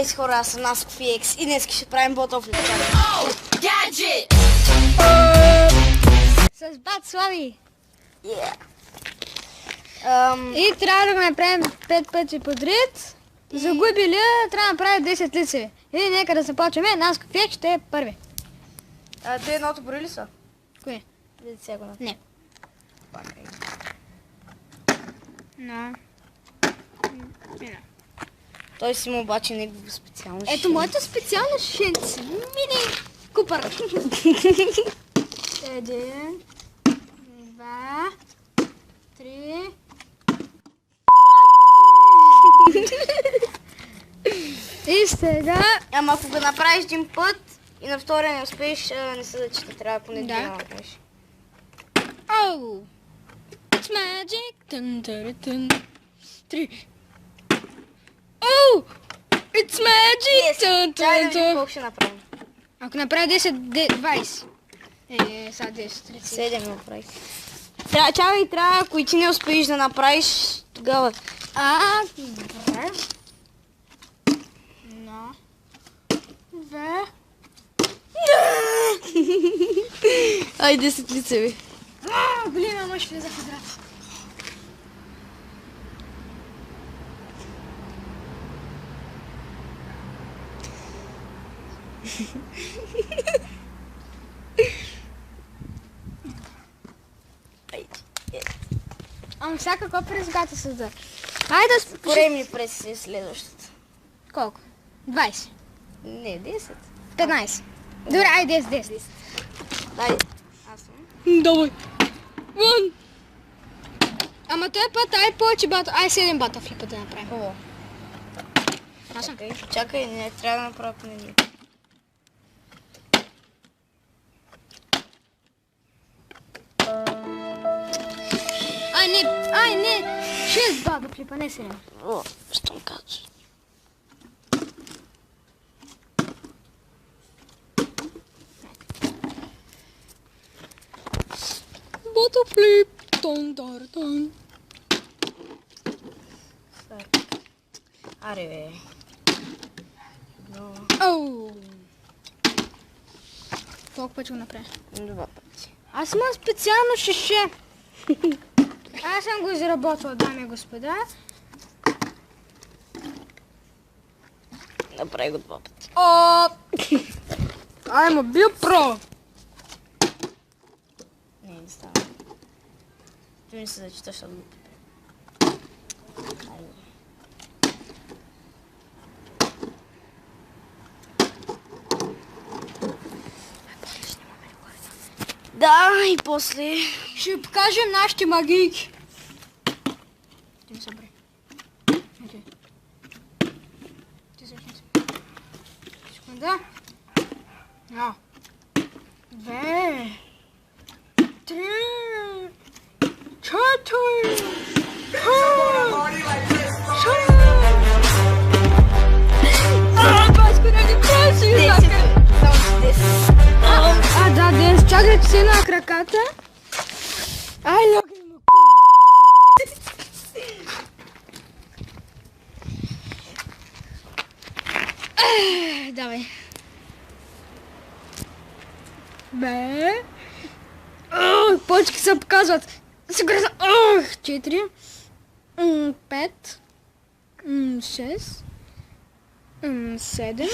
Гайс, хора, аз съм Наско FX и днес ще правим ботофли. С бат Слави. Yeah. И трябва да го направим 5 пъти подред. Загубили, трябва да направим 10 лицеви. И нека да започваме. Наско FX ще е първи. Те едното брои ли са? Кое? Видите го на. Не. No. Той си има обаче негово специално Ето шишение. моята специална шенци. Мини купър. Един, два, три. И сега... Ама ако го направиш един път и на втория не успееш, не се зачита. Трябва поне Да. да направиш. Oh! It's magic! Dun, dun, dun. 3. Oh! It's magic! Dun, Чай да dun, видим dun. колко ще направим. Ако направя 10, 20. Сега 10, 30. 7 направих. Чакай, трябва, ако ти не успееш да направиш, тогава. Добре. Едно. Две. Ай, 10 лицеви. Големия мъж влиза в играта. Ама всяка копия резгата се да. Айде да Според ми през следващата. Колко? 20. Не, 10. 15. Добре, айде 10. Дай. Аз съм. Давай. Вон. Ама този път ай повече бата. Ай 7 бата флипа да направим. О, Аз съм. чакай, не трябва да направя поне ние. Ай не. 6 бата флипа, не 7. О, що му казваш? Бата флип. Тон, дар, тон. Аре, бе. Но, Оу. Колко пъти го направя? 2 пъти. Аз имам специално шише. Аз съм го изработвал, дами и господа. Направи го 2 пъти. О! Айма бил про. Не става. Ти ми се зачиташ от глупите. Да, и после... Ще покажем нашите магийки. Ти ми събри. Окей. Ти се секунда. Едно. 2. 3. 4. 5. Баско, да ни праси. Да, днес чакайте си на краката. Ай, лягай му. Давай. Бе. Почки се показват. Сега са. 4. 5. 6. 7.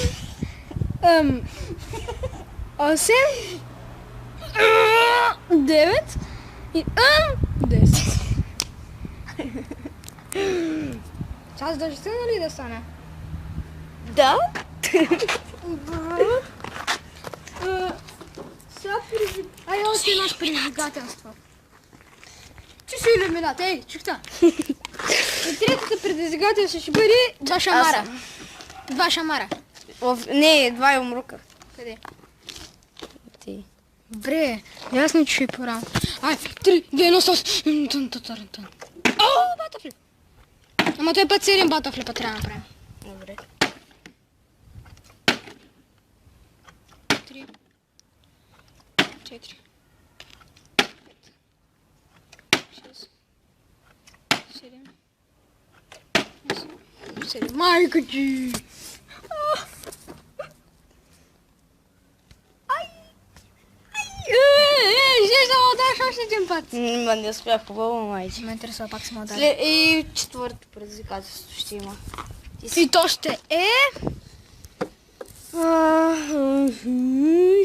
8, 9 и 10. Сега задължително ли да стане? Да? Ай, още едно предизвикателство. Че си иллюминат, ей, чухта. И третото предизвикателство ще бъде 2 шамара. 2 шамара. Не, 2 юмрука. Къде? Ти. Добре, ясно, че ще е по-рано. Ай, 3, 2, 1, 100. О, батафлип. Ама той път 7 батафлипа трябва да направим. Добре. 3, 4, 5, 6, 7, 8, 7. Майка ти! още един път. Ма не успях, хубаво, майче. Ме интересува пак съм ударил. И четвърто предизвикателство ще има. И то ще е...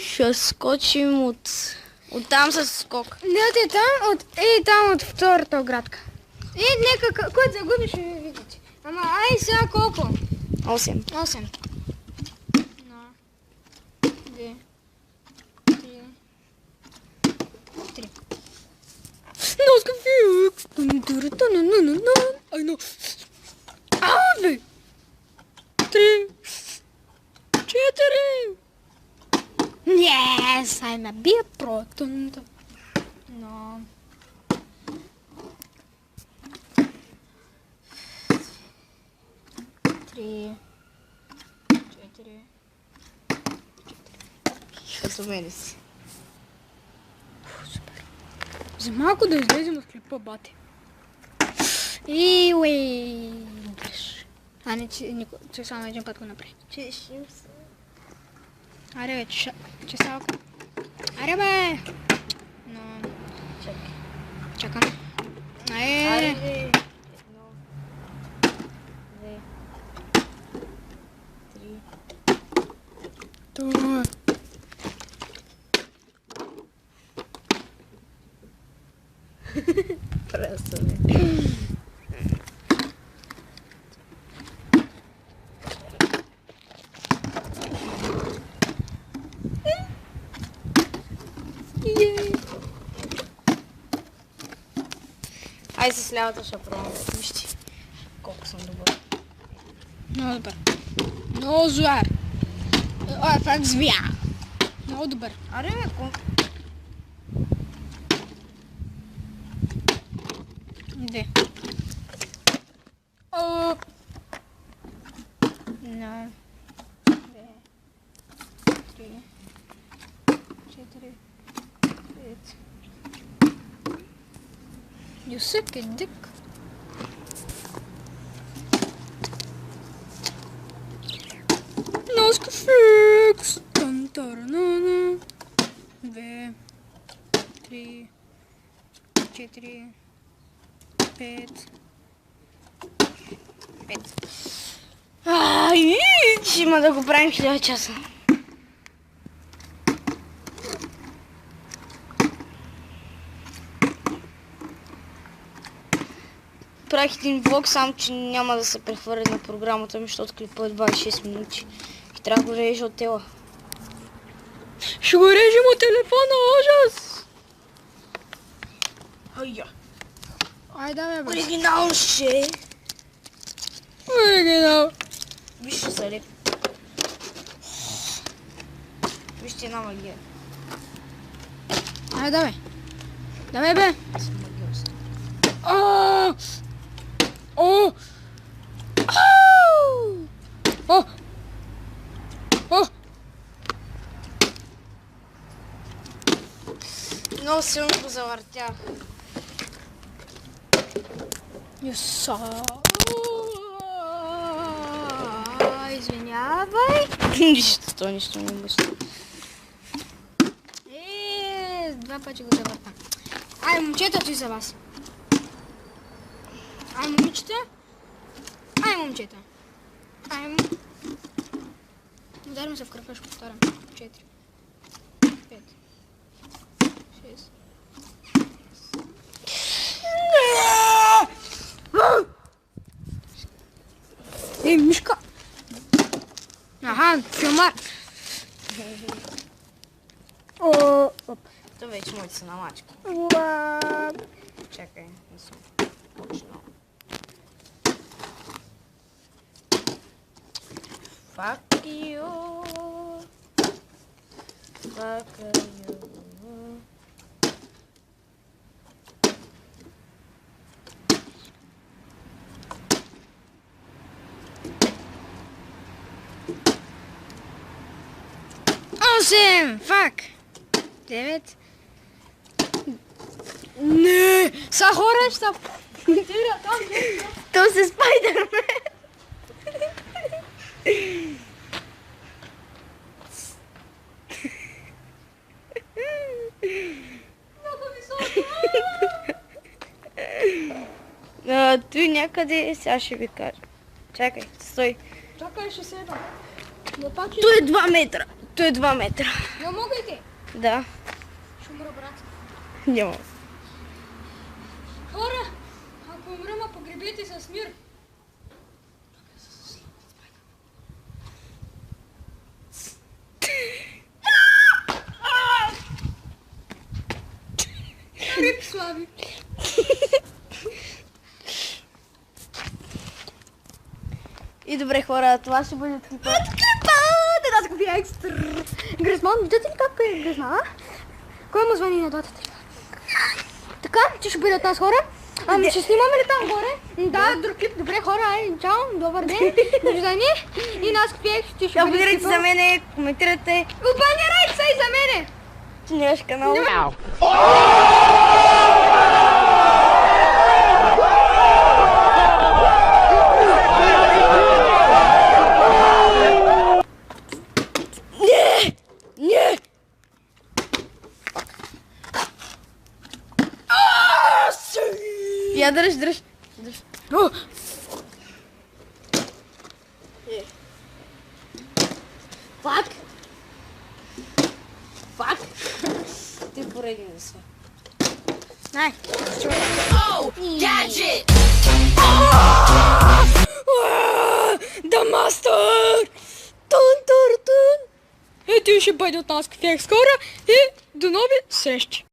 Ще скочим от там с скок. Не от там от втората оградка. И нека, който загуби ще ви видите. Ама ай сега колко? 8. 8. 1, 2, 3. Носка фикс. Ай, но. Абе. 3. 4. Yes, I'm a bit proton. No. 3. 4. Разумели си. Супер. За малко да излезем от клипа, бате. И уейдеш. А не, че само един път го направи. Чешим се. Аре бе, че салко. Аре бе! Но, Чакай. чакам. Аре. Аре! 1, 2, 3. Просто не. Ай с лявата ще пробвам. Вижте колко съм добър. Много добър. Много злар. Ой, пак звя. Много добър. Аре, бе, Две. О. На. 2. 3. 4. 5. You suck a dick. Носка фикс. Тантаранана. 2. 3. 4. 5. Ай, ще има да го правим 1000 часа. Правих един влог, само че няма да се прехвърля на програмата ми, защото клипът е 26 минути. И трябва да го режа от тела. Ще го режем от телефона, ужас! Айя. Ай, давай, бе. Оригинал ще. Оригинал. Виж, ще се лепи. Вижте една магия. Ай, давай. Давай, бе. Аз съм магиост. О! О! Ау! О! О! Много силно го завъртях. Юса. Извинявай. Нищо не мисля. Два пъти го завъртам. Ай, момчета, ти за вас. Ай, момичета. Ай, момчета. Ай, ударим се в кръка, ще повторям. 4. 5. 6. Ей, мишка! Аха, филмар! О, оп. То вече моите са на мачка. Чакай, не съм почнал. Fuck you. Fuck you. Осем! Фак! 9. Не! Са хора, ще са... То се Спайдермен. Много високо! някъде, сега ще ви кажа. Чакай, стой. Чакай, ще седам. Но пак ще... Той е 2 метра. Той е 2 метра. Не мога и те. Да, Ще умра, брат. няма. Хора, ако умрема, погребете с мир. Рип, Слави. И добре хора, това ще бъде клипа. Да аз купи екстра. Гризман, виждате ли как е Гризман, а? Кой му звъни на датата? Така, че ще бъдат нас хора. Ами ще снимаме ли там горе? Да, друг клип. Добре хора, ай, чао, добър ден, довиждане. И нас купи ще бъде Абонирайте за мене, коментирайте. Абонирайте се и за мене. Че нямаш канал. Не! Я дръж. Фак. Ти поредни да са. Най. Да мастер! Тун! Ето ще бъде от нас кафе скоро и до нови срещи.